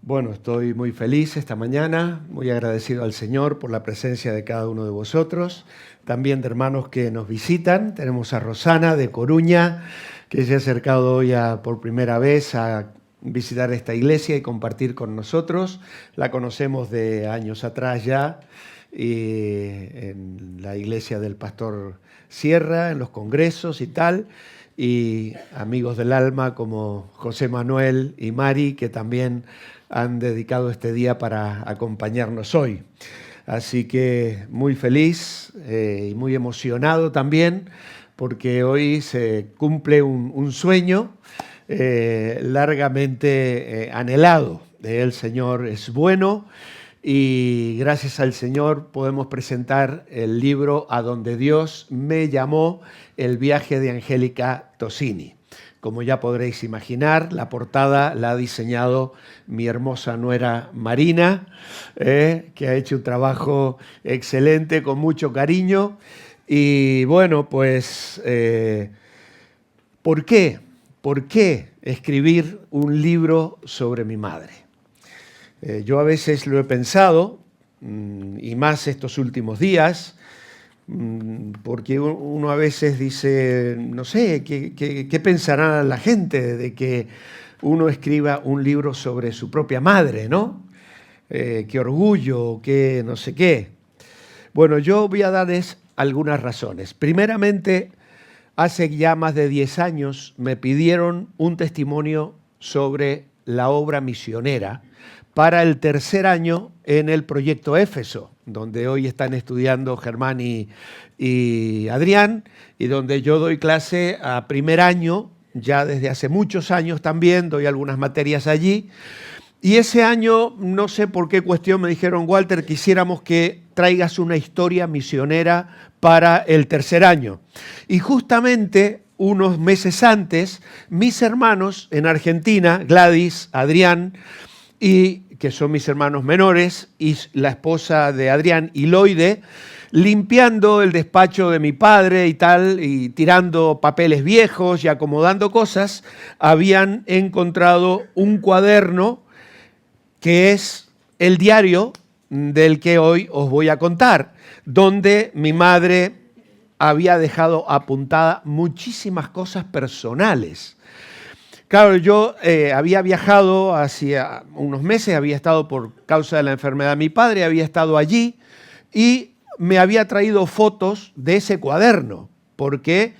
Bueno, estoy muy feliz esta mañana, muy agradecido al Señor por la presencia de cada uno de vosotros, también de hermanos que nos visitan. Tenemos a Rosana de Coruña, que se ha acercado hoy por primera vez a visitar esta iglesia y compartir con nosotros. La conocemos de años atrás ya, en la iglesia del pastor Sierra, en los congresos y tal, y amigos del alma como José Manuel y Mari, que también han dedicado este día para acompañarnos hoy. Así que muy feliz y muy emocionado también, porque hoy se cumple un sueño largamente anhelado. El Señor es bueno y gracias al Señor podemos presentar el libro A donde Dios me llamó, el viaje de Angélica Tosini. Como ya podréis imaginar, la portada la ha diseñado mi hermosa nuera Marina, que ha hecho un trabajo excelente, con mucho cariño. Y bueno, pues, ¿por qué? ¿Por qué escribir un libro sobre mi madre? Yo a veces lo he pensado, y más estos últimos días, porque uno a veces dice, no sé, ¿qué pensará la gente de que uno escriba un libro sobre su propia madre, ¿no? Qué orgullo, qué no sé qué. Bueno, yo voy a darles algunas razones. Primeramente, hace ya más de 10 años me pidieron un testimonio sobre la obra misionera para el tercer año en el proyecto Éfeso, donde hoy están estudiando Germán y Adrián, y donde yo doy clase a primer año, ya desde hace muchos años también, doy algunas materias allí. Y ese año, no sé por qué cuestión, me dijeron, Walter, quisiéramos que traigas una historia misionera para el tercer año. Y justamente unos meses antes, mis hermanos en Argentina, Gladys, Adrián, y que son mis hermanos menores, y la esposa de Adrián, Iloide, limpiando el despacho de mi padre y tal, y tirando papeles viejos y acomodando cosas, habían encontrado un cuaderno que es el diario del que hoy os voy a contar, donde mi madre había dejado apuntada muchísimas cosas personales. Claro, yo había viajado hacía unos meses, había estado por causa de la enfermedad de mi padre, había estado allí y me había traído fotos de ese cuaderno, porque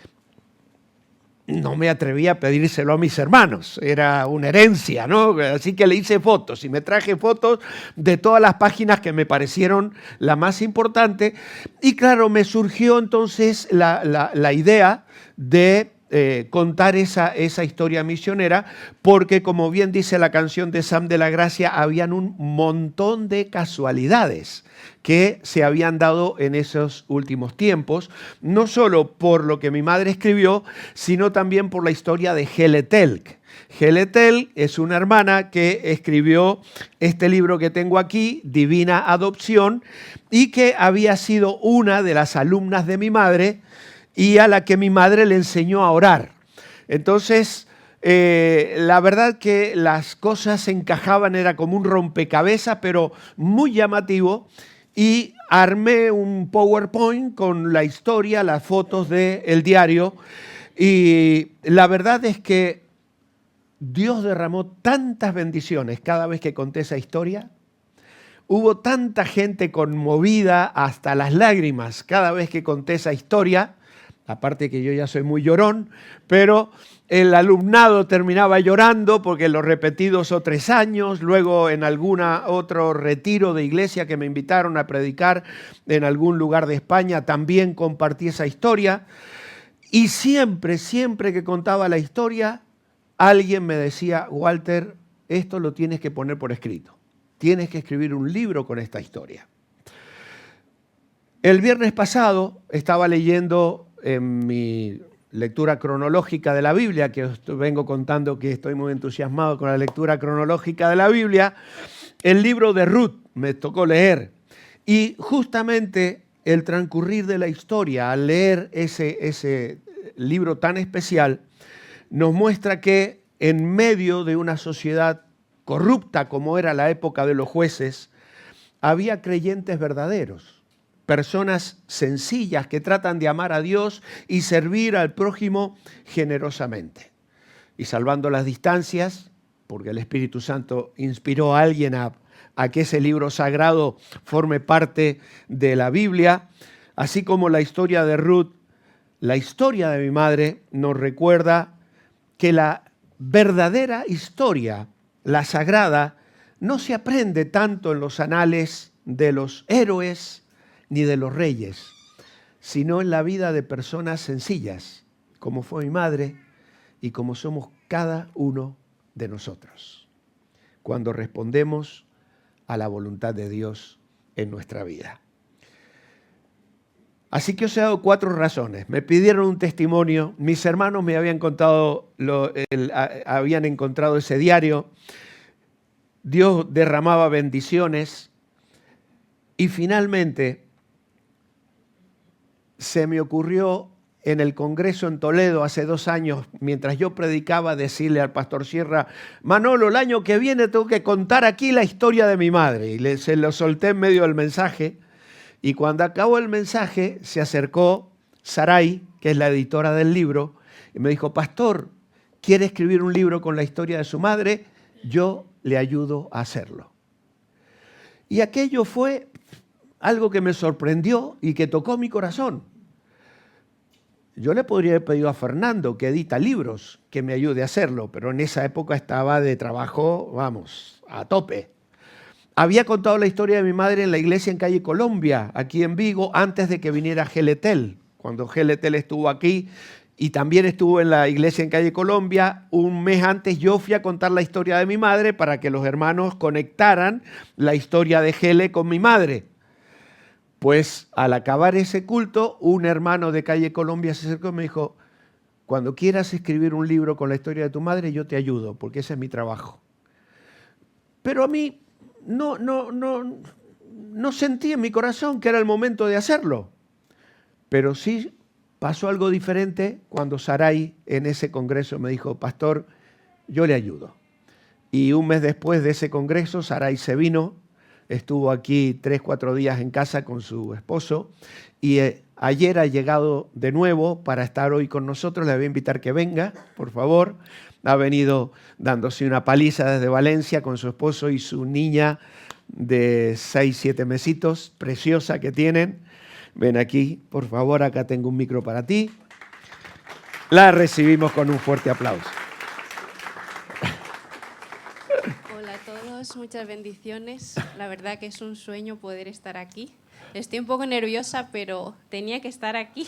no me atrevía a pedírselo a mis hermanos, era una herencia, ¿no? Así que le hice fotos y me traje fotos de todas las páginas que me parecieron la más importante. Y claro, me surgió entonces la idea de contar esa historia misionera, porque como bien dice la canción de Sam de la Gracia, habían un montón de casualidades que se habían dado en esos últimos tiempos, no solo por lo que mi madre escribió, sino también por la historia de Hele Telk. Hele Telk es una hermana que escribió este libro que tengo aquí, Divina Adopción, y que había sido una de las alumnas de mi madre y a la que mi madre le enseñó a orar. Entonces, la verdad que las cosas encajaban, era como un rompecabezas, pero muy llamativo, y armé un PowerPoint con la historia, las fotos del diario, y la verdad es que Dios derramó tantas bendiciones cada vez que conté esa historia. Hubo tanta gente conmovida hasta las lágrimas cada vez que conté esa historia, aparte que yo ya soy muy llorón, pero el alumnado terminaba llorando porque los repetidos 3 años, luego en otro retiro de iglesia que me invitaron a predicar en algún lugar de España, también compartí esa historia. Y siempre que contaba la historia, alguien me decía, Walter, esto lo tienes que poner por escrito. Tienes que escribir un libro con esta historia. El viernes pasado estaba leyendo en mi lectura cronológica de la Biblia, que os vengo contando que estoy muy entusiasmado con la lectura cronológica de la Biblia, el libro de Ruth me tocó leer. Y justamente el transcurrir de la historia, al leer ese libro tan especial, nos muestra que en medio de una sociedad corrupta como era la época de los jueces, había creyentes verdaderos, personas sencillas que tratan de amar a Dios y servir al prójimo generosamente. Y salvando las distancias, porque el Espíritu Santo inspiró a alguien a que ese libro sagrado forme parte de la Biblia, así como la historia de Ruth, la historia de mi madre nos recuerda que la verdadera historia, la sagrada, no se aprende tanto en los anales de los héroes ni de los reyes, sino en la vida de personas sencillas, como fue mi madre y como somos cada uno de nosotros, cuando respondemos a la voluntad de Dios en nuestra vida. Así que os he dado 4 razones. Me pidieron un testimonio, mis hermanos me habían contado, habían encontrado ese diario, Dios derramaba bendiciones y finalmente se me ocurrió en el Congreso en Toledo hace 2 años, mientras yo predicaba, decirle al pastor Sierra: Manolo, el año que viene tengo que contar aquí la historia de mi madre. Y se lo solté en medio del mensaje. Y cuando acabó el mensaje, se acercó Saray, que es la editora del libro, y me dijo: pastor, ¿quiere escribir un libro con la historia de su madre? Yo le ayudo a hacerlo. Y aquello fue algo que me sorprendió y que tocó mi corazón. Yo le podría haber pedido a Fernando, que edita libros, que me ayude a hacerlo, pero en esa época estaba de trabajo, vamos, a tope. Había contado la historia de mi madre en la iglesia en calle Colombia, aquí en Vigo, antes de que viniera Geletel. Cuando Geletel estuvo aquí y también estuvo en la iglesia en calle Colombia, un mes antes yo fui a contar la historia de mi madre para que los hermanos conectaran la historia de Gele con mi madre. Pues al acabar ese culto, un hermano de calle Colombia se acercó y me dijo: cuando quieras escribir un libro con la historia de tu madre, yo te ayudo, porque ese es mi trabajo. Pero a mí no sentí en mi corazón que era el momento de hacerlo. Pero sí pasó algo diferente cuando Saray en ese congreso me dijo: pastor, yo le ayudo. Y un mes después de ese congreso, Saray se vino, estuvo aquí 3, 4 días en casa con su esposo y ayer ha llegado de nuevo para estar hoy con nosotros. Le voy a invitar que venga, por favor. Ha venido dándose una paliza desde Valencia con su esposo y su niña de 6, 7 mesitos, preciosa que tienen. Ven aquí, por favor, acá tengo un micro para ti. La recibimos con un fuerte aplauso. Hola a todos, muchas bendiciones. La verdad que es un sueño poder estar aquí. Estoy un poco nerviosa, pero tenía que estar aquí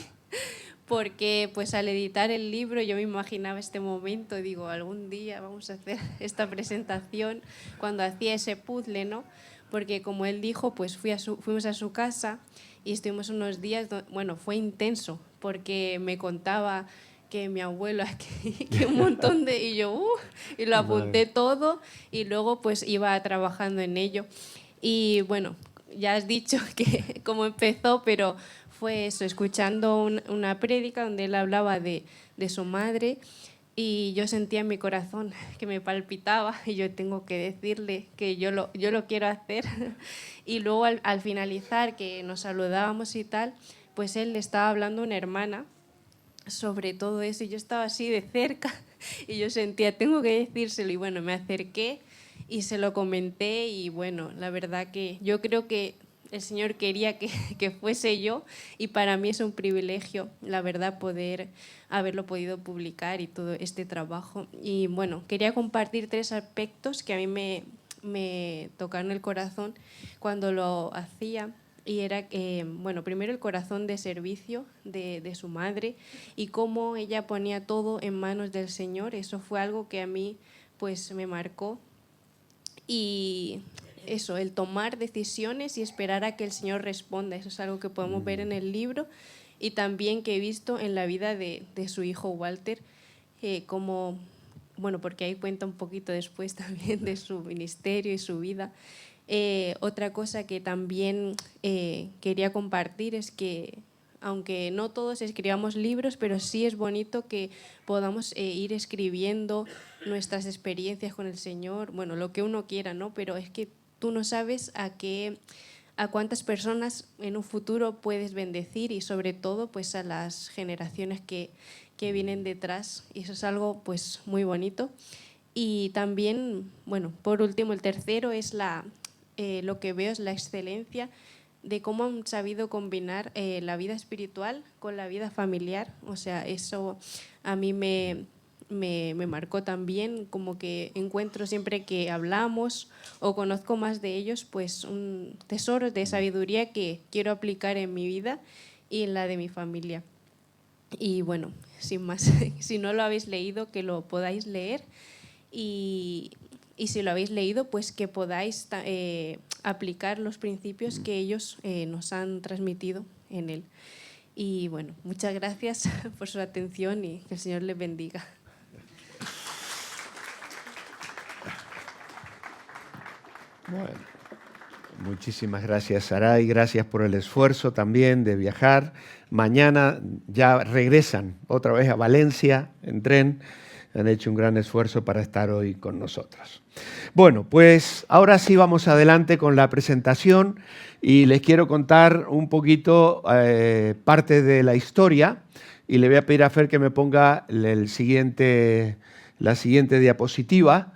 porque pues al editar el libro yo me imaginaba este momento. Digo, algún día vamos a hacer esta presentación cuando hacía ese puzzle, ¿no? Porque como él dijo, pues fuimos a su casa y estuvimos unos días, bueno, fue intenso porque me contaba que mi abuelo, que un montón de... Y yo, y lo apunté todo y luego pues iba trabajando en ello. Y bueno, ya has dicho que cómo empezó, pero fue eso, escuchando una prédica donde él hablaba de su madre y yo sentía en mi corazón que me palpitaba y yo tengo que decirle que yo lo quiero hacer. Y luego al finalizar, que nos saludábamos y tal, pues él le estaba hablando a una hermana sobre todo eso y yo estaba así de cerca y yo sentía, tengo que decírselo, y bueno, me acerqué y se lo comenté y bueno, la verdad que yo creo que el Señor quería que fuese yo y para mí es un privilegio, la verdad, poder haberlo podido publicar y todo este trabajo. Y bueno, quería compartir 3 aspectos que a mí me tocaron el corazón cuando lo hacía. Y era, bueno, primero el corazón de servicio de su madre y cómo ella ponía todo en manos del Señor. Eso fue algo que a mí pues me marcó. Y eso, el tomar decisiones y esperar a que el Señor responda. Eso es algo que podemos ver en el libro y también que he visto en la vida de su hijo Walter, como, bueno, porque ahí cuenta un poquito después también de su ministerio y su vida. Otra cosa que también quería compartir es que aunque no todos escribamos libros, pero sí es bonito que podamos ir escribiendo nuestras experiencias con el Señor, bueno, lo que uno quiera, ¿no? Pero es que tú no sabes a cuántas personas en un futuro puedes bendecir y sobre todo pues a las generaciones que vienen detrás, y eso es algo pues muy bonito. Y también, bueno, por último, el tercero es lo que veo es la excelencia de cómo han sabido combinar la vida espiritual con la vida familiar. O sea, eso a mí me marcó también, como que encuentro siempre que hablamos o conozco más de ellos, pues un tesoro de sabiduría que quiero aplicar en mi vida y en la de mi familia. Y bueno, sin más, si no lo habéis leído, que lo podáis leer, y si lo habéis leído, pues que podáis aplicar los principios que ellos nos han transmitido en él. Y bueno, muchas gracias por su atención y que el Señor les bendiga. Bueno, muchísimas gracias, Saray. Gracias por el esfuerzo también de viajar. Mañana ya regresan otra vez a Valencia en tren. Han hecho un gran esfuerzo para estar hoy con nosotros. Bueno, pues ahora sí vamos adelante con la presentación y les quiero contar un poquito parte de la historia, y le voy a pedir a Fer que me ponga la siguiente diapositiva.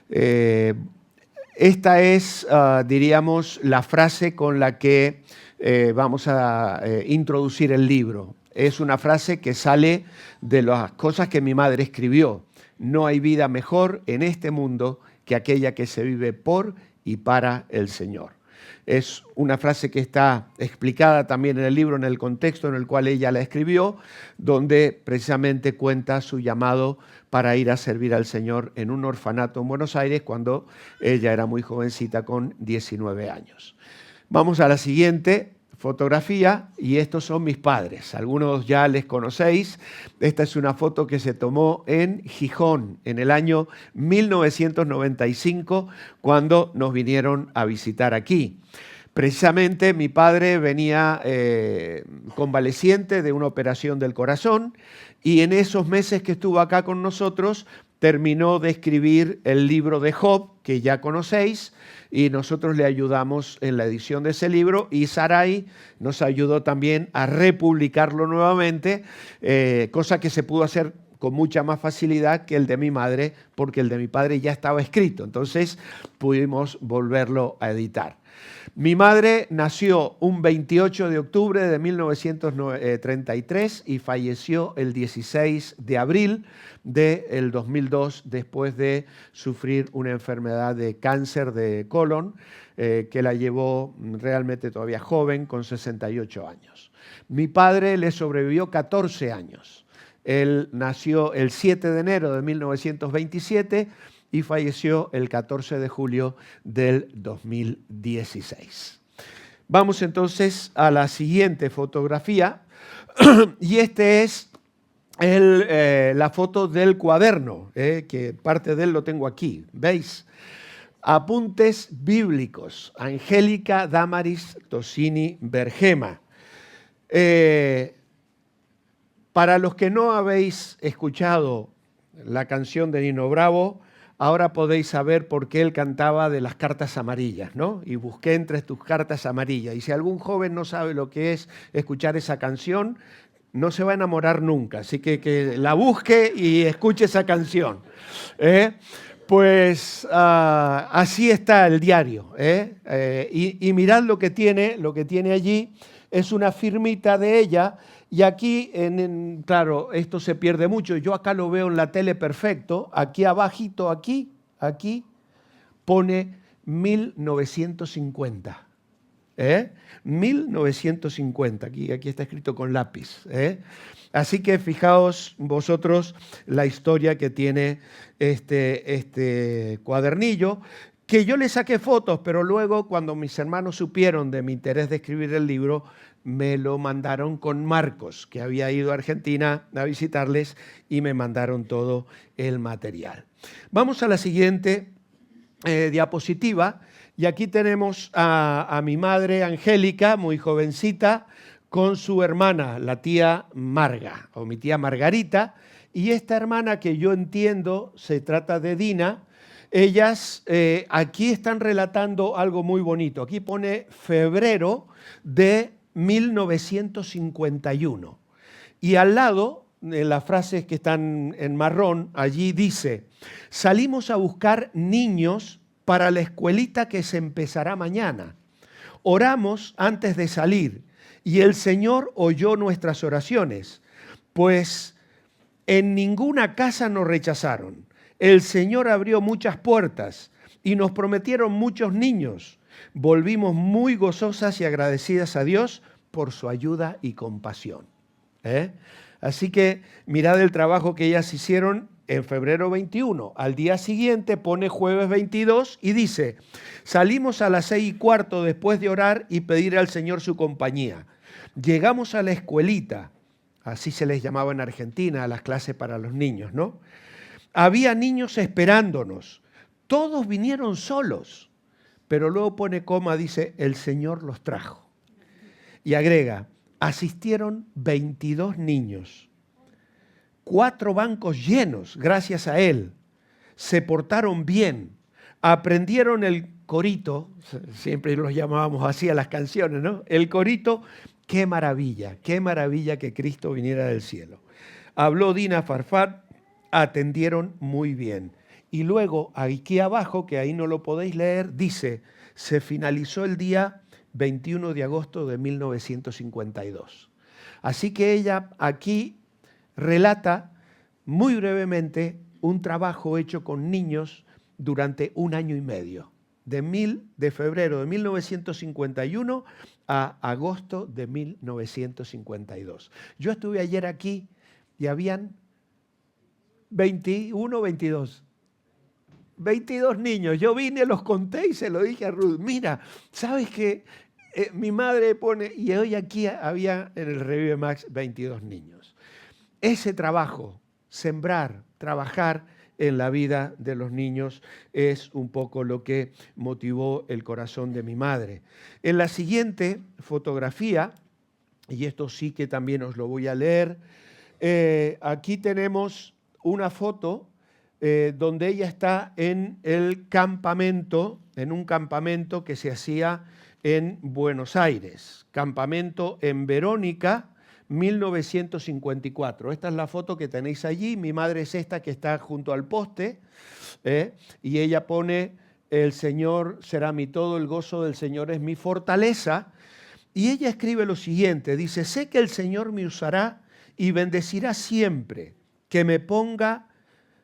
Esta es, diríamos, la frase con la que vamos a introducir el libro. Es una frase que sale de las cosas que mi madre escribió. No hay vida mejor en este mundo que aquella que se vive por y para el Señor. Es una frase que está explicada también en el libro, en el contexto en el cual ella la escribió, donde precisamente cuenta su llamado para ir a servir al Señor en un orfanato en Buenos Aires cuando ella era muy jovencita, con 19 años. Vamos a la siguiente fotografía, y estos son mis padres. Algunos ya les conocéis. Esta es una foto que se tomó en Gijón en el año 1995, cuando nos vinieron a visitar aquí. Precisamente mi padre venía convaleciente de una operación del corazón, y en esos meses que estuvo acá con nosotros terminó de escribir el libro de Job, que ya conocéis, y nosotros le ayudamos en la edición de ese libro, y Saray nos ayudó también a republicarlo nuevamente, cosa que se pudo hacer con mucha más facilidad que el de mi madre, porque el de mi padre ya estaba escrito, entonces pudimos volverlo a editar. Mi madre nació un 28 de octubre de 1933 y falleció el 16 de abril del 2002 después de sufrir una enfermedad de cáncer de colon que la llevó realmente todavía joven, con 68 años. Mi padre le sobrevivió 14 años. Él nació el 7 de enero de 1927 y falleció el 14 de julio del 2016. Vamos entonces a la siguiente fotografía, y este es la foto del cuaderno, que parte de él lo tengo aquí, ¿veis? Apuntes bíblicos, Angélica Damaris Tosini Bergema. Para los que no habéis escuchado la canción de Nino Bravo, ahora podéis saber por qué él cantaba de las cartas amarillas, ¿no? Y busqué entre tus cartas amarillas. Y si algún joven no sabe lo que es escuchar esa canción, no se va a enamorar nunca. Así que la busque y escuche esa canción. Pues así está el diario. Y mirad lo que tiene allí. Es una firmita de ella. Y aquí, claro, esto se pierde mucho. Yo acá lo veo en la tele perfecto. Aquí abajito, aquí pone 1950. 1950. Aquí está escrito con lápiz. Así que fijaos vosotros la historia que tiene este cuadernillo, que yo le saqué fotos, pero luego cuando mis hermanos supieron de mi interés de escribir el libro, me lo mandaron con Marcos, que había ido a Argentina a visitarles, y me mandaron todo el material. Vamos a la siguiente diapositiva, y aquí tenemos a mi madre Angélica, muy jovencita, con su hermana, la tía Marga, o mi tía Margarita, y esta hermana que yo entiendo se trata de Dina. Ellas aquí están relatando algo muy bonito. Aquí pone febrero de 1951. Y al lado, en las frases que están en marrón, allí dice: salimos a buscar niños para la escuelita que se empezará mañana. Oramos antes de salir y el Señor oyó nuestras oraciones, pues en ninguna casa nos rechazaron. El Señor abrió muchas puertas y nos prometieron muchos niños. Volvimos muy gozosas y agradecidas a Dios por su ayuda y compasión. Así que mirad el trabajo que ellas hicieron en febrero 21. Al día siguiente pone jueves 22 y dice: salimos a las 6:15 después de orar y pedir al Señor su compañía. Llegamos a la escuelita, así se les llamaba en Argentina, a las clases para los niños, ¿no? Había niños esperándonos. Todos vinieron solos, pero luego pone coma, dice: el Señor los trajo. Y agrega: asistieron 22 niños, 4 bancos llenos gracias a Él. Se portaron bien, aprendieron el corito, siempre los llamábamos así a las canciones, ¿no? El corito. Qué maravilla que Cristo viniera del cielo. Habló Dina Farfat, atendieron muy bien. Y luego, aquí abajo, que ahí no lo podéis leer, dice: se finalizó el día 21 de agosto de 1952. Así que ella aquí relata muy brevemente un trabajo hecho con niños durante 1 año y medio, de febrero de 1951 a agosto de 1952. Yo estuve ayer aquí y habían 22 niños. Yo vine, los conté y se lo dije a Ruth: mira, ¿sabes qué? Mi madre pone, y hoy aquí había en el Revive Max 22 niños. Ese trabajo, sembrar, trabajar en la vida de los niños, es un poco lo que motivó el corazón de mi madre. En la siguiente fotografía, y esto sí que también os lo voy a leer, aquí tenemos una foto donde ella está en el campamento, en un campamento que se hacía en Buenos Aires, campamento en Verónica, 1954. Esta es la foto que tenéis allí. Mi madre es esta que está junto al poste, y ella pone: el Señor será mi todo, el gozo del Señor es mi fortaleza. Y ella escribe lo siguiente, dice: sé que el Señor me usará y bendecirá siempre, que me ponga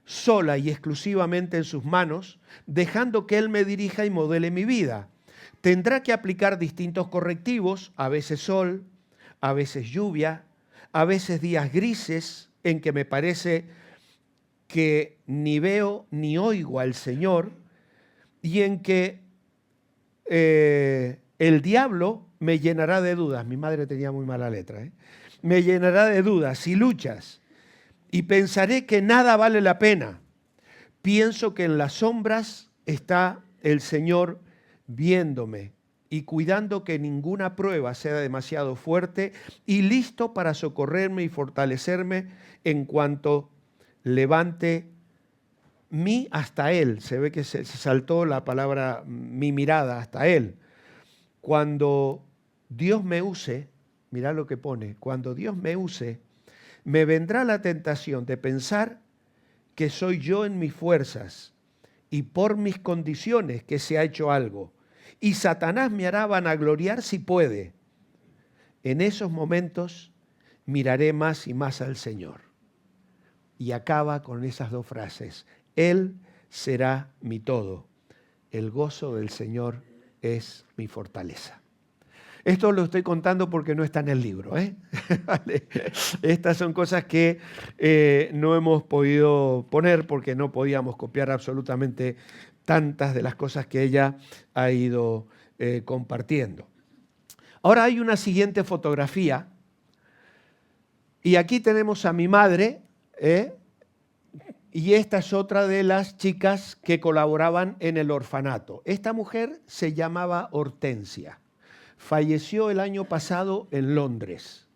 sola y exclusivamente en sus manos, dejando que Él me dirija y modele mi vida. Tendrá que aplicar distintos correctivos, a veces sol, a veces lluvia, a veces días grises en que me parece que ni veo ni oigo al Señor, y en que el diablo me llenará de dudas. Mi madre tenía muy mala letra, me llenará de dudas y luchas, y pensaré que nada vale la pena. Pienso que en las sombras está el Señor viéndome y cuidando que ninguna prueba sea demasiado fuerte, y listo para socorrerme y fortalecerme en cuanto levante mí hasta Él. Se ve que se saltó la palabra mi mirada hasta Él. Cuando Dios me use, mirá lo que pone: cuando Dios me use, me vendrá la tentación de pensar que soy yo en mis fuerzas y por mis condiciones que se ha hecho algo. Y Satanás me hará vanagloriar si puede. En esos momentos miraré más y más al Señor. Y acaba con esas 2 frases: Él será mi todo. El gozo del Señor es mi fortaleza. Esto lo estoy contando porque no está en el libro, ¿Vale? Estas son cosas que no hemos podido poner porque no podíamos copiar absolutamente tantas de las cosas que ella ha ido compartiendo. Ahora hay una siguiente fotografía, y aquí tenemos a mi madre, y esta es otra de las chicas que colaboraban en el orfanato. Esta mujer se llamaba Hortensia. falleció el año pasado en Londres.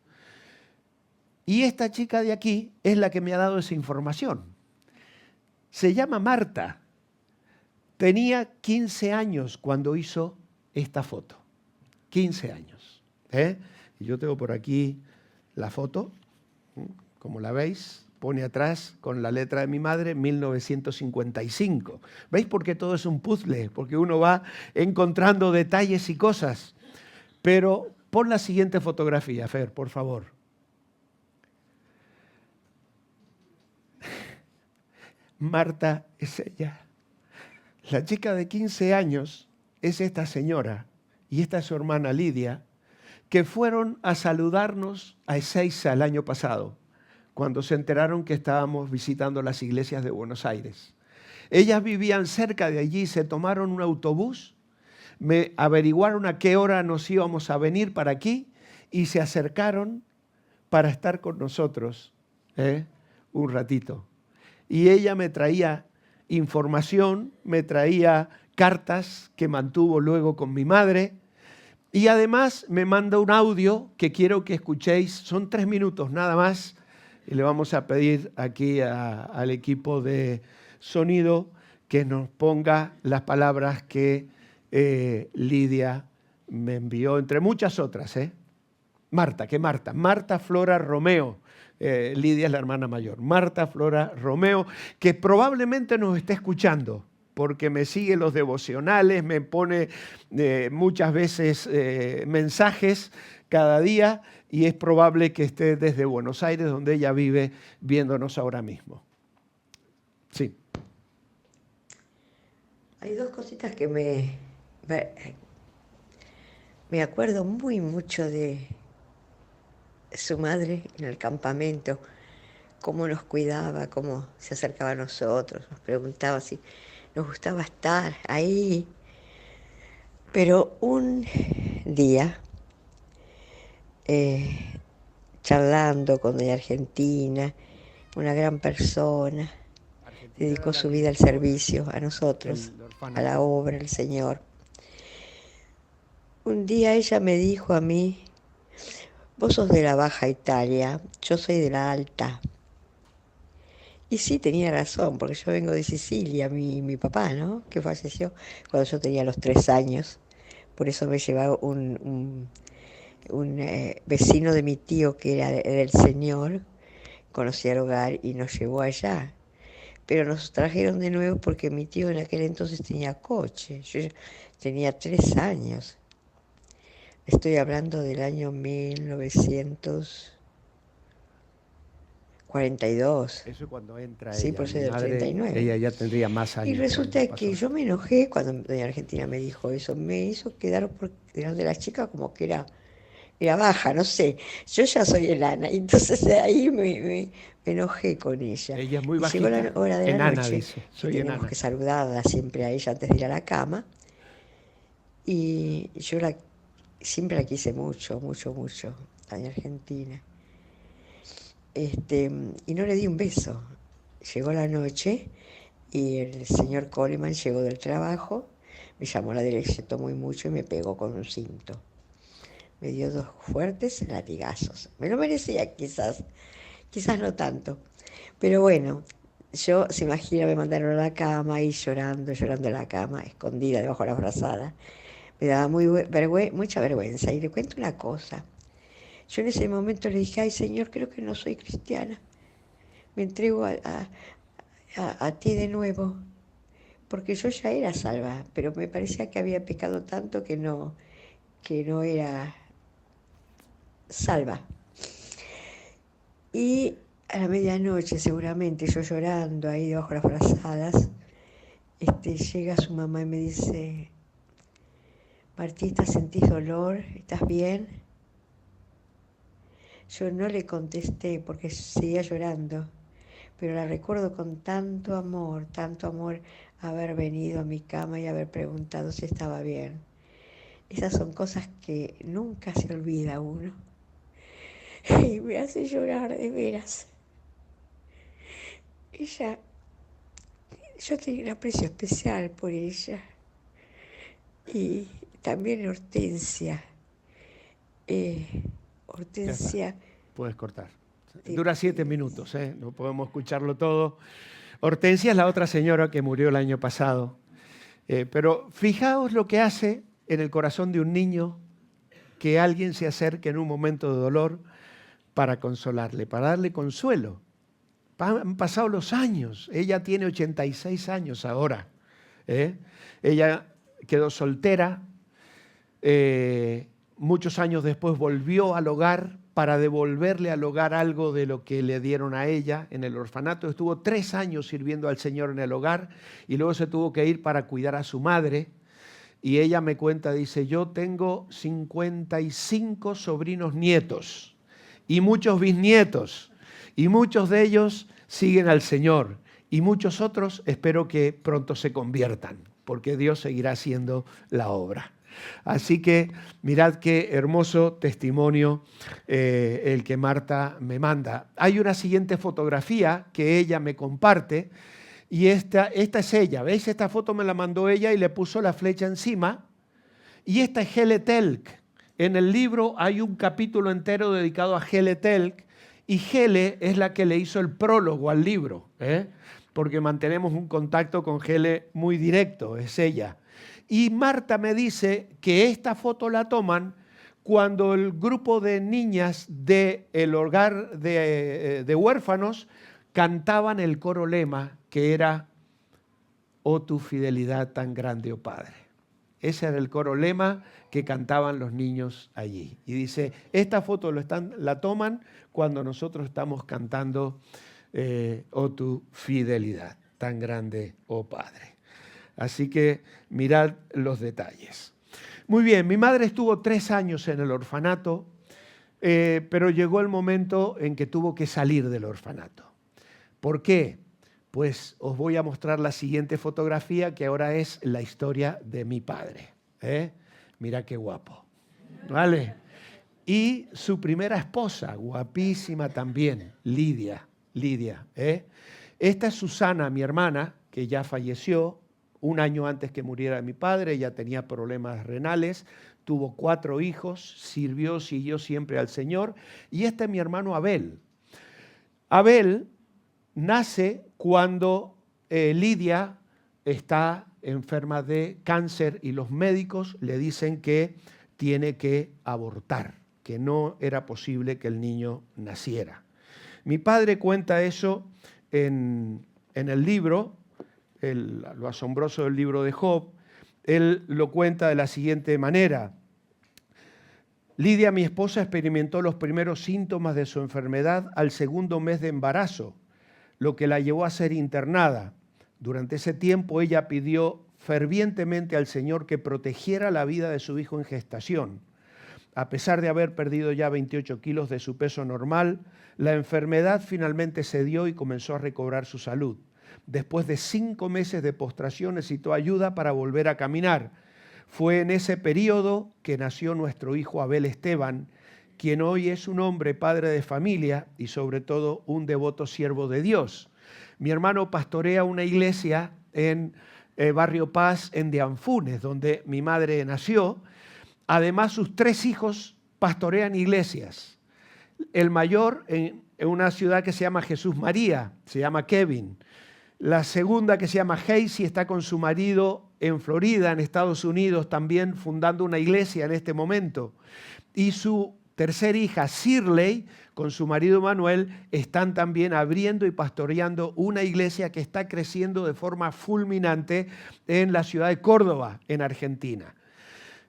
Y esta chica de aquí es la que me ha dado esa información. Se llama Marta. Tenía 15 años cuando hizo esta foto. 15 años. Y yo tengo por aquí la foto, como la veis, pone atrás con la letra de mi madre, 1955. ¿Veis por qué todo es un puzzle? Porque uno va encontrando detalles y cosas. Pero pon la siguiente fotografía, Fer, por favor. Marta es ella. La chica de 15 años es esta señora y esta es su hermana Lidia, que fueron a saludarnos a Ezeiza el año pasado, cuando se enteraron que estábamos visitando las iglesias de Buenos Aires. Ellas vivían cerca de allí, se tomaron un autobús, me averiguaron a qué hora nos íbamos a venir para aquí y se acercaron para estar con nosotros un ratito. Y ella me traía información, me traía cartas que mantuvo luego con mi madre y además me manda un audio que quiero que escuchéis, son 3 minutos nada más y le vamos a pedir aquí al equipo de sonido que nos ponga las palabras que Lidia me envió, entre muchas otras. Marta Flora Romeo. Lidia es la hermana mayor. Marta Flora Romeo, que probablemente nos esté escuchando, porque me sigue los devocionales, me pone muchas veces mensajes cada día y es probable que esté desde Buenos Aires, donde ella vive, viéndonos ahora mismo. Sí. Hay dos cositas que me acuerdo muy mucho de su madre en el campamento, cómo nos cuidaba, cómo se acercaba a nosotros, nos preguntaba si nos gustaba estar ahí. Pero un día, charlando con doña Argentina, una gran persona, dedicó su vida al servicio, a nosotros, a la obra, al Señor. Un día ella me dijo a mí: vos sos de la Baja Italia, yo soy de la Alta. Y sí, tenía razón, porque yo vengo de Sicilia, mi papá, ¿no?, que falleció cuando yo tenía los 3 años. Por eso me llevaba un vecino de mi tío que era del Señor, conocía el hogar y nos llevó allá. Pero nos trajeron de nuevo porque mi tío en aquel entonces tenía coche. Yo tenía 3 años. Estoy hablando del año 1942. Eso es cuando entra sí, ella. por ser Mi del madre, 39. ella ya tendría más años. Y resulta que yo me enojé cuando doña Argentina me dijo eso. Me hizo quedar por delante de la chica como que era baja, no sé. Yo ya soy enana, y entonces ahí me enojé con ella. Ella es muy Y bajita. llegó la hora de Enana, la noche. dice. Soy Teníamos enana. que saludarla siempre a ella antes de ir a la cama. Y yo siempre la quise mucho, mucho, mucho, doña Argentina. Y no le di un beso. Llegó la noche y el señor Coleman llegó del trabajo, me llamó a la dirección, se tomó mucho y me pegó con un cinto. Me dio 2 fuertes latigazos. Me lo merecía quizás no tanto. Pero bueno, yo, se imagina, me mandaron a la cama y llorando en la cama, escondida debajo de la frazada. Me daba mucha vergüenza. Y le cuento una cosa. Yo en ese momento le dije: ay, Señor, creo que no soy cristiana. Me entrego a ti de nuevo. Porque yo ya era salva, pero me parecía que había pecado tanto que no era salva. Y a la medianoche, seguramente, yo llorando ahí debajo de las frazadas, llega su mamá y me dice: Martita, ¿sentís dolor? ¿Estás bien? Yo no le contesté porque seguía llorando, pero la recuerdo con tanto amor, haber venido a mi cama y haber preguntado si estaba bien. Esas son cosas que nunca se olvida uno. Y me hace llorar de veras. Yo tenía un aprecio especial por ella. Y también Hortensia, Hortensia, Puedes cortar. Sí. Dura 7 minutos, no podemos escucharlo todo. Hortensia es la otra señora que murió el año pasado. Pero fijaos lo que hace en el corazón de un niño que alguien se acerque en un momento de dolor para consolarle, para darle consuelo. Han pasado los años. Ella tiene 86 años ahora. Ella quedó soltera. Muchos años después volvió al hogar para devolverle al hogar algo de lo que le dieron a ella en el orfanato. Estuvo 3 años sirviendo al Señor en el hogar y luego se tuvo que ir para cuidar a su madre. Y ella me cuenta, dice, yo tengo 55 sobrinos nietos y muchos bisnietos, y muchos de ellos siguen al Señor, y muchos otros espero que pronto se conviertan, porque Dios seguirá haciendo la obra. Así que mirad qué hermoso testimonio el que Marta me manda. Hay una siguiente fotografía que ella me comparte, y esta es ella. ¿Veis? Esta foto me la mandó ella y le puso la flecha encima. Y esta es Hele Telk. En el libro hay un capítulo entero dedicado a Hele Telk, y Hele es la que le hizo el prólogo al libro, porque mantenemos un contacto con Hele muy directo, es ella. Y Marta me dice que esta foto la toman cuando el grupo de niñas del hogar de huérfanos cantaban el coro lema que era «Oh, tu fidelidad tan grande, oh Padre». Ese era el coro lema que cantaban los niños allí. Y dice, esta foto la toman cuando nosotros estamos cantando «Oh, tu fidelidad tan grande, oh Padre». Así que mirad los detalles. Muy bien, mi madre estuvo 3 años en el orfanato, pero llegó el momento en que tuvo que salir del orfanato. ¿Por qué? Pues os voy a mostrar la siguiente fotografía, que ahora es la historia de mi padre. Mira qué guapo. ¿Vale? Y su primera esposa, guapísima también, Lidia. Esta es Susana, mi hermana, que ya falleció 1 año antes que muriera mi padre. Ella tenía problemas renales, tuvo 4 hijos, siguió siempre al Señor. Y este es mi hermano Abel. Abel nace cuando Lidia está enferma de cáncer y los médicos le dicen que tiene que abortar, que no era posible que el niño naciera. Mi padre cuenta eso en el libro, lo asombroso del libro de Job. Él lo cuenta de la siguiente manera. Lidia, mi esposa, experimentó los primeros síntomas de su enfermedad al 2.º mes de embarazo, lo que la llevó a ser internada. Durante ese tiempo ella pidió fervientemente al Señor que protegiera la vida de su hijo en gestación. A pesar de haber perdido ya 28 kilos de su peso normal, la enfermedad finalmente cedió y comenzó a recobrar su salud. Después de 5 meses de postración necesitó ayuda para volver a caminar. Fue en ese periodo que nació nuestro hijo Abel Esteban, quien hoy es un hombre, padre de familia y sobre todo un devoto siervo de Dios. Mi hermano pastorea una iglesia en Barrio Paz, en De Anfunes, donde mi madre nació. Además, sus 3 hijos pastorean iglesias. El mayor en una ciudad que se llama Jesús María, se llama Kevin. La segunda, que se llama Hazy, está con su marido en Florida, en Estados Unidos, también fundando una iglesia en este momento. Y su tercera hija, Shirley, con su marido Manuel, están también abriendo y pastoreando una iglesia que está creciendo de forma fulminante en la ciudad de Córdoba, en Argentina.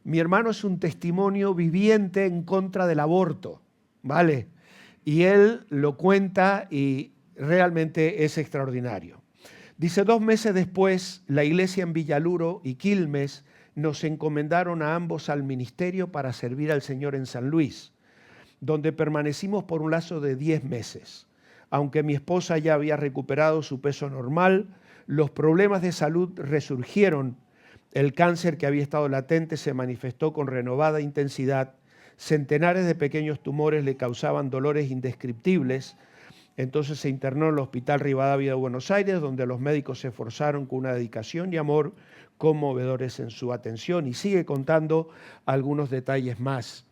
Mi hermano es un testimonio viviente en contra del aborto, ¿vale? Y él lo cuenta y realmente es extraordinario. Dice, 2 meses después, la iglesia en Villaluro y Quilmes nos encomendaron a ambos al ministerio para servir al Señor en San Luis, donde permanecimos por un lazo de 10 meses. Aunque mi esposa ya había recuperado su peso normal, los problemas de salud resurgieron. El cáncer que había estado latente se manifestó con renovada intensidad. Centenares de pequeños tumores le causaban dolores indescriptibles. Entonces se internó en el Hospital Rivadavia de Buenos Aires, donde los médicos se esforzaron con una dedicación y amor conmovedores en su atención. Y sigue contando algunos detalles más.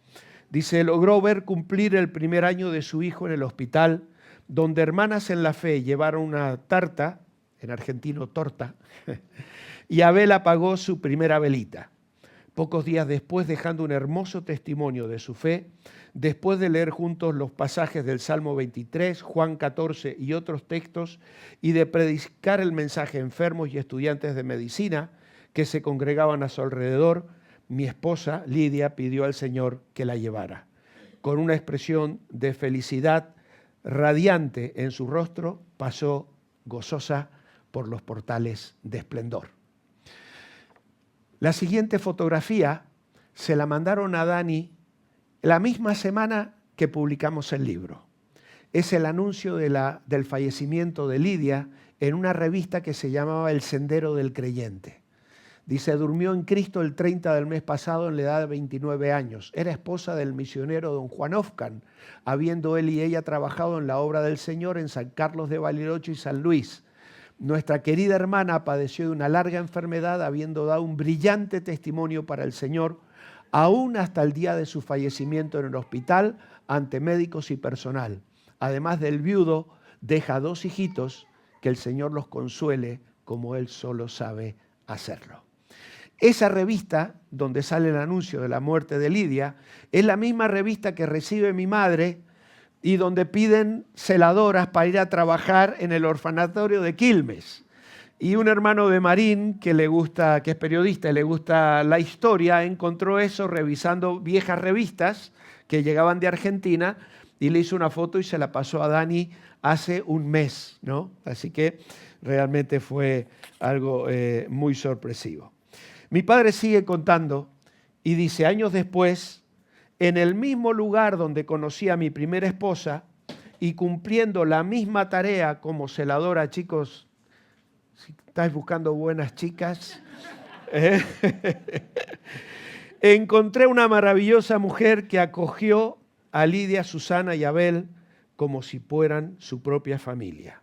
Dice, logró ver cumplir el primer año de su hijo en el hospital, donde hermanas en la fe llevaron una tarta, en argentino torta, y Abel apagó su primera velita. Pocos días después, dejando un hermoso testimonio de su fe, después de leer juntos los pasajes del Salmo 23, Juan 14 y otros textos, y de predicar el mensaje a enfermos y estudiantes de medicina que se congregaban a su alrededor, mi esposa, Lidia, pidió al Señor que la llevara. Con una expresión de felicidad radiante en su rostro, pasó gozosa por los portales de esplendor. La siguiente fotografía se la mandaron a Dani la misma semana que publicamos el libro. Es el anuncio del fallecimiento de Lidia en una revista que se llamaba El Sendero del Creyente. Dice, durmió en Cristo el 30 del mes pasado en la edad de 29 años. Era esposa del misionero don Juan Ofcan, habiendo él y ella trabajado en la obra del Señor en San Carlos de Bariloche y San Luis. Nuestra querida hermana padeció de una larga enfermedad, habiendo dado un brillante testimonio para el Señor, aún hasta el día de su fallecimiento en el hospital, ante médicos y personal. Además del viudo, deja 2 hijitos, que el Señor los consuele como Él solo sabe hacerlo. Esa revista, donde sale el anuncio de la muerte de Lidia, es la misma revista que recibe mi madre y donde piden celadoras para ir a trabajar en el orfanatorio de Quilmes. Y un hermano de Marín, que es periodista y le gusta la historia, encontró eso revisando viejas revistas que llegaban de Argentina y le hizo una foto y se la pasó a Dani hace un mes, ¿no? Así que realmente fue algo muy sorpresivo. Mi padre sigue contando y dice, años después, en el mismo lugar donde conocí a mi primera esposa y cumpliendo la misma tarea como celadora, chicos, si estáis buscando buenas chicas, encontré una maravillosa mujer que acogió a Lidia, Susana y Abel como si fueran su propia familia.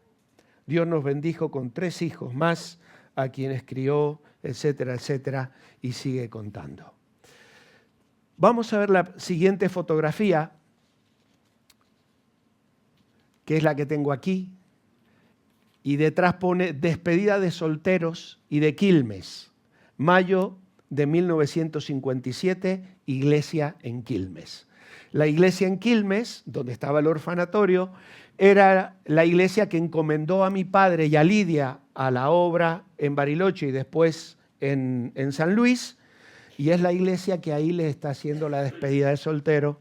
Dios nos bendijo con 3 hijos más, a quienes crió, etcétera, etcétera, y sigue contando. Vamos a ver la siguiente fotografía, que es la que tengo aquí, y detrás pone despedida de solteros y de Quilmes, mayo de 1957, iglesia en Quilmes. La iglesia en Quilmes, donde estaba el orfanatorio, era la iglesia que encomendó a mi padre y a Lidia a la obra en Bariloche y después en San Luis, y es la iglesia que ahí le está haciendo la despedida de soltero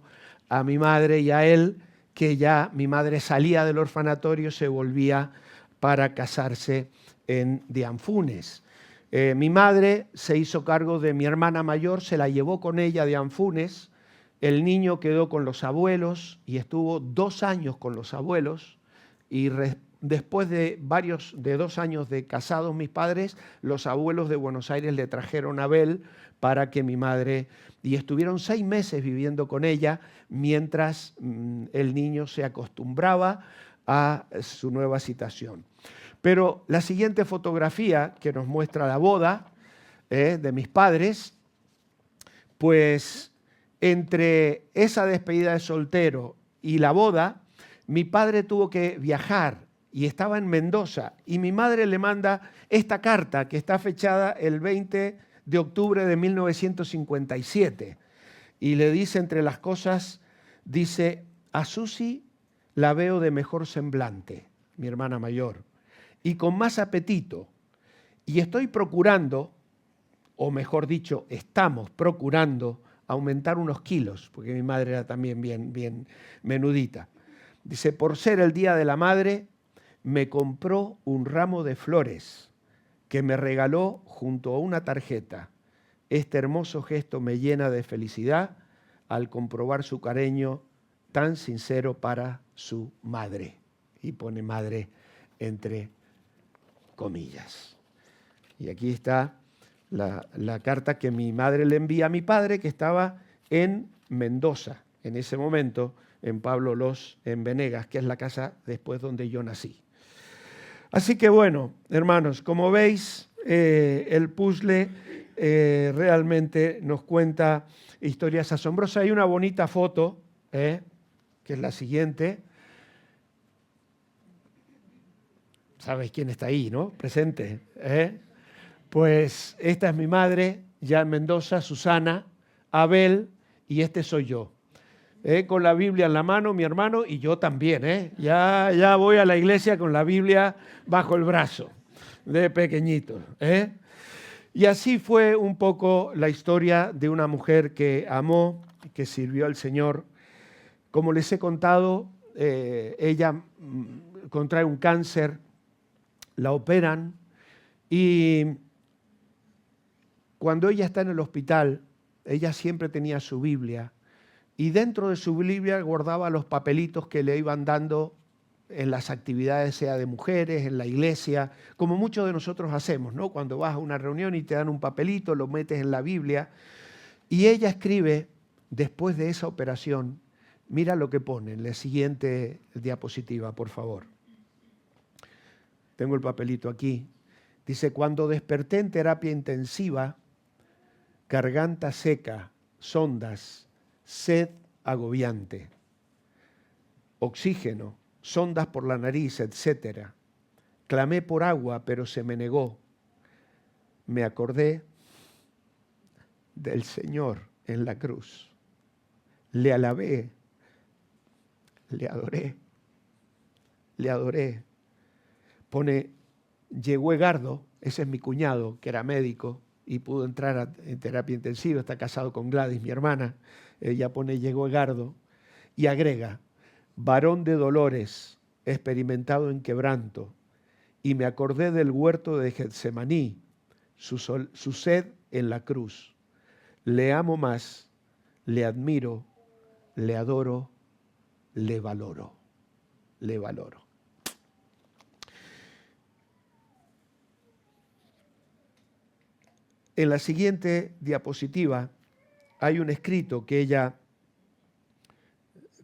a mi madre y a él, que ya mi madre salía del orfanatorio, se volvía para casarse en Dianfunes. Mi madre se hizo cargo de mi hermana mayor, se la llevó con ella a Dianfunes. El niño quedó con los abuelos y estuvo 2 años con los abuelos y después de 2 años de casados mis padres, los abuelos de Buenos Aires le trajeron a Abel para que mi madre, y estuvieron 6 meses viviendo con ella mientras el niño se acostumbraba a su nueva situación. Pero la siguiente fotografía que nos muestra la boda de mis padres, pues entre esa despedida de soltero y la boda, mi padre tuvo que viajar y estaba en Mendoza y mi madre le manda esta carta que está fechada el 20 de octubre de 1957 y le dice entre las cosas, dice, a Susi la veo de mejor semblante, mi hermana mayor, y con más apetito y estoy procurando, o mejor dicho, estamos procurando aumentar unos kilos, porque mi madre era también bien menudita. Dice, por ser el Día de la Madre, me compró un ramo de flores que me regaló junto a una tarjeta. Este hermoso gesto me llena de felicidad al comprobar su cariño tan sincero para su madre. Y pone madre entre comillas. Y aquí está la carta que mi madre le envía a mi padre, que estaba en Mendoza, en ese momento, en Pablo Los, en Venegas, que es la casa después donde yo nací. Así que bueno, hermanos, como veis, el puzzle realmente nos cuenta historias asombrosas. Hay una bonita foto, que es la siguiente. ¿Sabes quién está ahí, no? Presente. Pues esta es mi madre, ya en Mendoza, Susana, Abel, y este soy yo. Con la Biblia en la mano, mi hermano, y yo también. Ya voy a la iglesia con la Biblia bajo el brazo, de pequeñito. Y así fue un poco la historia de una mujer que amó, que sirvió al Señor. Como les he contado, ella contrae un cáncer, la operan, y cuando ella está en el hospital, ella siempre tenía su Biblia, y dentro de su Biblia guardaba los papelitos que le iban dando en las actividades, sea de mujeres, en la iglesia, como muchos de nosotros hacemos, ¿no? Cuando vas a una reunión y te dan un papelito, lo metes en la Biblia. Y ella escribe, después de esa operación, mira lo que pone en la siguiente diapositiva, por favor. Tengo el papelito aquí. Dice, cuando desperté en terapia intensiva, garganta seca, sondas, sed agobiante, oxígeno, sondas por la nariz, etc. Clamé por agua, pero se me negó. Me acordé del Señor en la cruz. Le alabé, le adoré. Pone, llegó Egardo, ese es mi cuñado, que era médico y pudo entrar en terapia intensiva, está casado con Gladys, mi hermana. Ella pone, llegó Egardo, y agrega, varón de dolores, experimentado en quebranto, y me acordé del huerto de Getsemaní, su sed en la cruz. Le amo más, le admiro, le adoro, le valoro. En la siguiente diapositiva hay un escrito que ella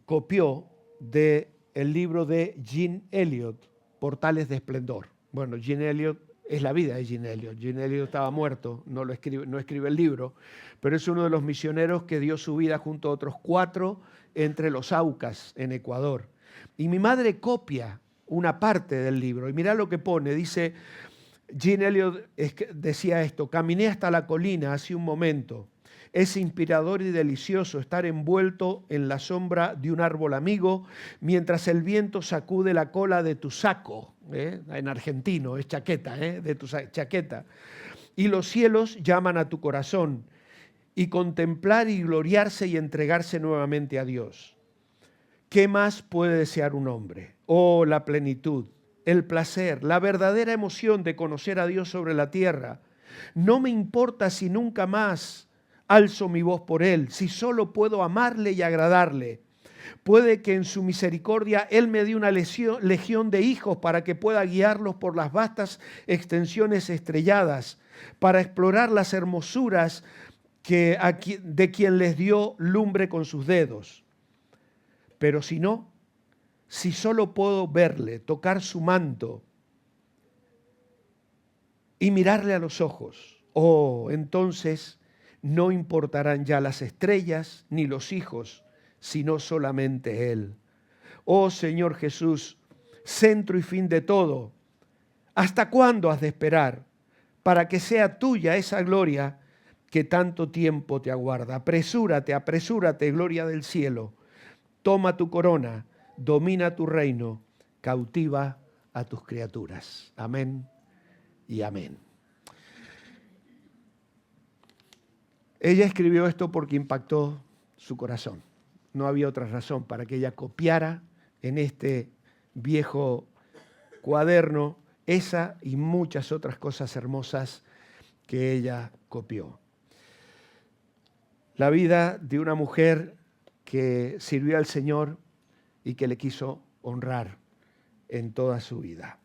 copió del libro de Jean Elliott, Portales de Esplendor. Bueno, Jean Elliott es la vida de Jean Elliott. Jean Elliott estaba muerto, no escribe el libro, pero es uno de los misioneros que dio su vida junto a otros 4 entre los Aucas en Ecuador. Y mi madre copia una parte del libro. Y mirá lo que pone, dice, Jean Elliott decía esto, caminé hasta la colina hace un momento. Es inspirador y delicioso estar envuelto en la sombra de un árbol amigo mientras el viento sacude la cola de tu saco, en argentino es chaqueta, de tu chaqueta, y los cielos llaman a tu corazón, y contemplar y gloriarse y entregarse nuevamente a Dios. ¿Qué más puede desear un hombre? Oh, la plenitud, el placer, la verdadera emoción de conocer a Dios sobre la tierra. No me importa si nunca más alzo mi voz por Él, si solo puedo amarle y agradarle. Puede que en su misericordia Él me dé una legión de hijos para que pueda guiarlos por las vastas extensiones estrelladas, para explorar las hermosuras de quien les dio lumbre con sus dedos. Pero si no, si solo puedo verle, tocar su manto y mirarle a los ojos, entonces no importarán ya las estrellas ni los hijos, sino solamente Él. Oh Señor Jesús, centro y fin de todo, ¿hasta cuándo has de esperar para que sea tuya esa gloria que tanto tiempo te aguarda? Apresúrate, apresúrate, gloria del cielo. Toma tu corona, domina tu reino, cautiva a tus criaturas. Amén y amén. Ella escribió esto porque impactó su corazón. No había otra razón para que ella copiara en este viejo cuaderno esa y muchas otras cosas hermosas que ella copió. La vida de una mujer que sirvió al Señor y que le quiso honrar en toda su vida.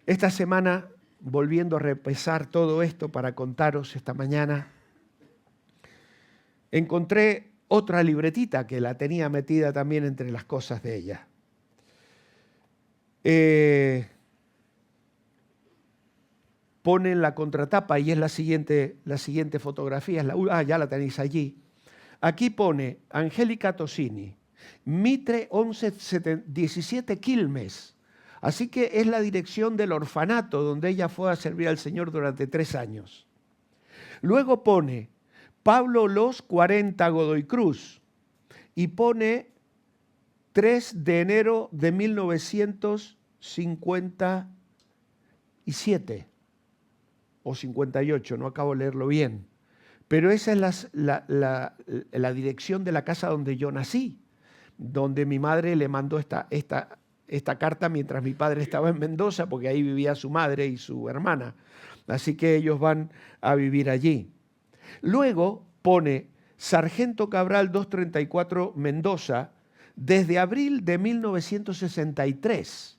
Esta semana, volviendo a repasar todo esto para contaros esta mañana, encontré otra libretita que la tenía metida también entre las cosas de ella. pone en la contratapa, y es la siguiente fotografía, ya la tenéis allí. Aquí pone Angélica Tosini, Mitre 1117 Quilmes. Así que es la dirección del orfanato donde ella fue a servir al Señor durante 3 años. Luego pone Pablo Los 40 Godoy Cruz y pone 3 de enero de 1957 o 58, no acabo de leerlo bien. Pero esa es la dirección de la casa donde yo nací, donde mi madre le mandó esta carta mientras mi padre estaba en Mendoza, porque ahí vivía su madre y su hermana. Así que ellos van a vivir allí. Luego pone Sargento Cabral 234 Mendoza desde abril de 1963.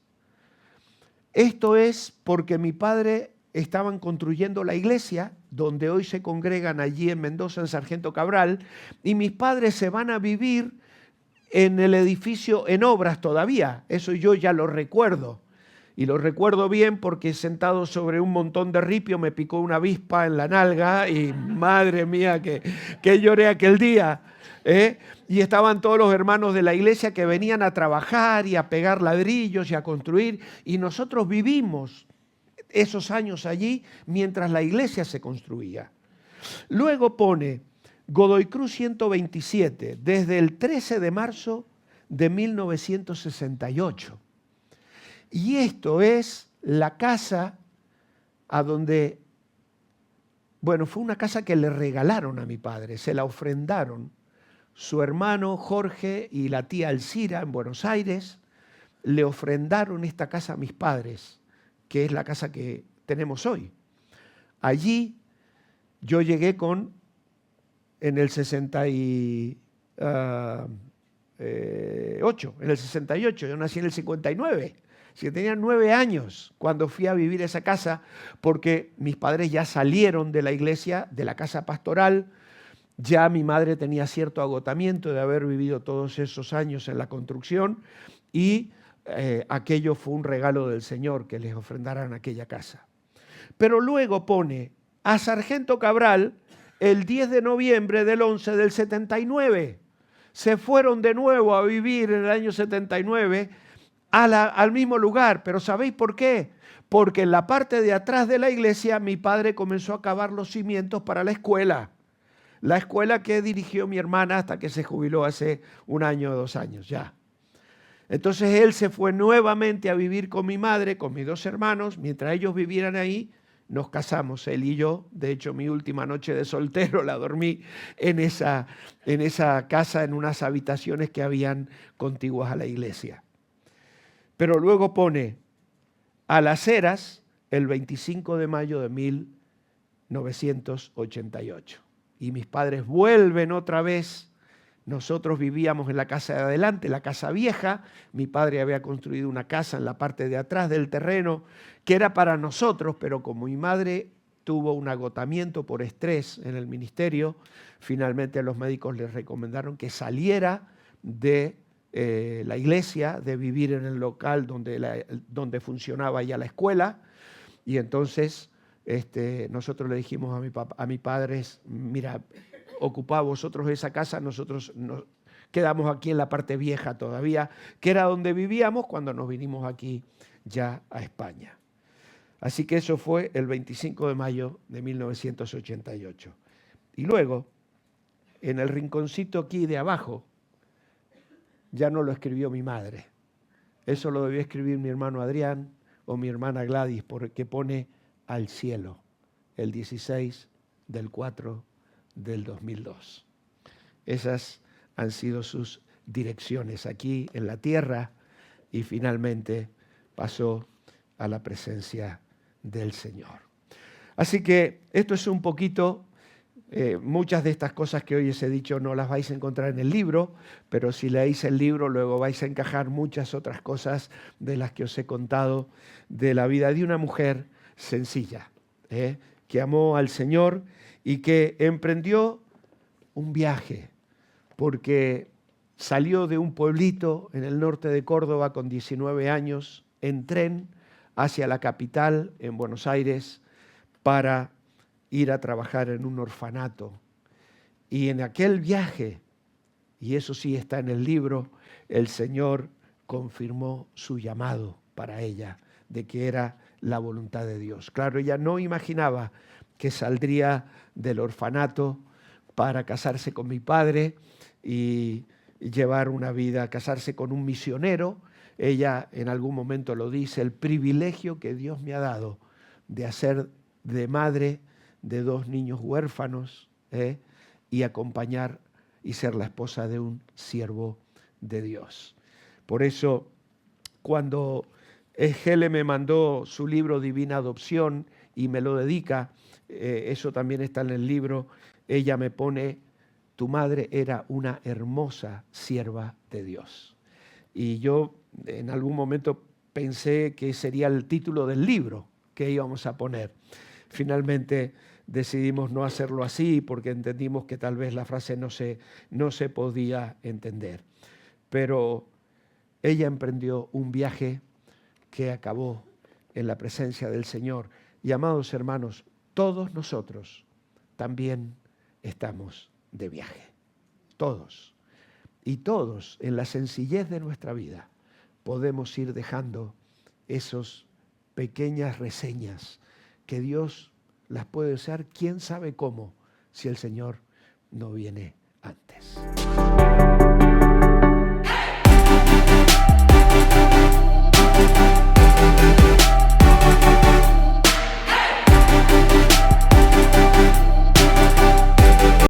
Esto es porque mi padre estaban construyendo la iglesia donde hoy se congregan allí en Mendoza, en Sargento Cabral, y mis padres se van a vivir en el edificio en obras todavía. Eso yo ya lo recuerdo. Y lo recuerdo bien porque sentado sobre un montón de ripio me picó una avispa en la nalga y madre mía que lloré aquel día. Y estaban todos los hermanos de la iglesia que venían a trabajar y a pegar ladrillos y a construir. Y nosotros vivimos esos años allí mientras la iglesia se construía. Luego pone Godoy Cruz 127, desde el 13 de marzo de 1968. Y esto es la casa a donde, bueno, fue una casa que le regalaron a mi padre, se la ofrendaron. Su hermano Jorge y la tía Alcira en Buenos Aires le ofrendaron esta casa a mis padres, que es la casa que tenemos hoy. Allí yo llegué en el 68, yo nací en el 59. Así que tenía 9 años cuando fui a vivir a esa casa, porque mis padres ya salieron de la iglesia, de la casa pastoral. Ya mi madre tenía cierto agotamiento de haber vivido todos esos años en la construcción y aquello fue un regalo del Señor que les ofrendaran aquella casa. Pero luego pone a Sargento Cabral el 10 de noviembre del 11 del 79. Se fueron de nuevo a vivir en el año 79 al mismo lugar. ¿Pero sabéis por qué? Porque en la parte de atrás de la iglesia mi padre comenzó a cavar los cimientos para la escuela que dirigió mi hermana hasta que se jubiló hace 1 año o 2 años ya. Entonces él se fue nuevamente a vivir con mi madre, con mis 2 hermanos. Mientras ellos vivieran ahí, nos casamos, él y yo. De hecho, mi última noche de soltero la dormí en esa casa, en unas habitaciones que habían contiguas a la iglesia. Pero luego pone a Las Heras el 25 de mayo de 1988. Y mis padres vuelven otra vez. Nosotros vivíamos en la casa de adelante, la casa vieja. Mi padre había construido una casa en la parte de atrás del terreno que era para nosotros, pero como mi madre tuvo un agotamiento por estrés en el ministerio, finalmente los médicos les recomendaron que saliera de la iglesia, de vivir en el local donde funcionaba ya la escuela. Y entonces nosotros le dijimos a mi padre, mira, ocupad vosotros esa casa, nosotros nos quedamos aquí en la parte vieja todavía, que era donde vivíamos cuando nos vinimos aquí ya a España. Así que eso fue el 25 de mayo de 1988. Y luego, en el rinconcito aquí de abajo, ya no lo escribió mi madre. Eso lo debió escribir mi hermano Adrián o mi hermana Gladys, porque pone al cielo, el 16 del 4 del 2002. Esas han sido sus direcciones aquí en la tierra y finalmente pasó a la presencia del Señor. Así que esto es un poquito, muchas de estas cosas que hoy os he dicho no las vais a encontrar en el libro, pero si leéis el libro luego vais a encajar muchas otras cosas de las que os he contado de la vida de una mujer sencilla, que amó al Señor y que emprendió un viaje, porque salió de un pueblito en el norte de Córdoba con 19 años en tren hacia la capital, en Buenos Aires, para ir a trabajar en un orfanato. Y en aquel viaje, y eso sí está en el libro, el Señor confirmó su llamado para ella, de que era la voluntad de Dios. Claro, ella no imaginaba que saldría del orfanato para casarse con mi padre y llevar una vida, casarse con un misionero. Ella en algún momento lo dice, el privilegio que Dios me ha dado de hacer de madre de 2 niños huérfanos y acompañar y ser la esposa de un siervo de Dios. Por eso, cuando Helen me mandó su libro Divina Adopción y me lo dedica, eso también está en el libro, ella me pone, tu madre era una hermosa sierva de Dios. Y yo en algún momento pensé que sería el título del libro que íbamos a poner. Finalmente decidimos no hacerlo así porque entendimos que tal vez la frase no se podía entender. Pero ella emprendió un viaje que acabó en la presencia del Señor. Y amados hermanos, todos nosotros también estamos de viaje. Todos. Y todos, en la sencillez de nuestra vida, podemos ir dejando esas pequeñas reseñas que Dios las puede usar, quién sabe cómo, si el Señor no viene antes.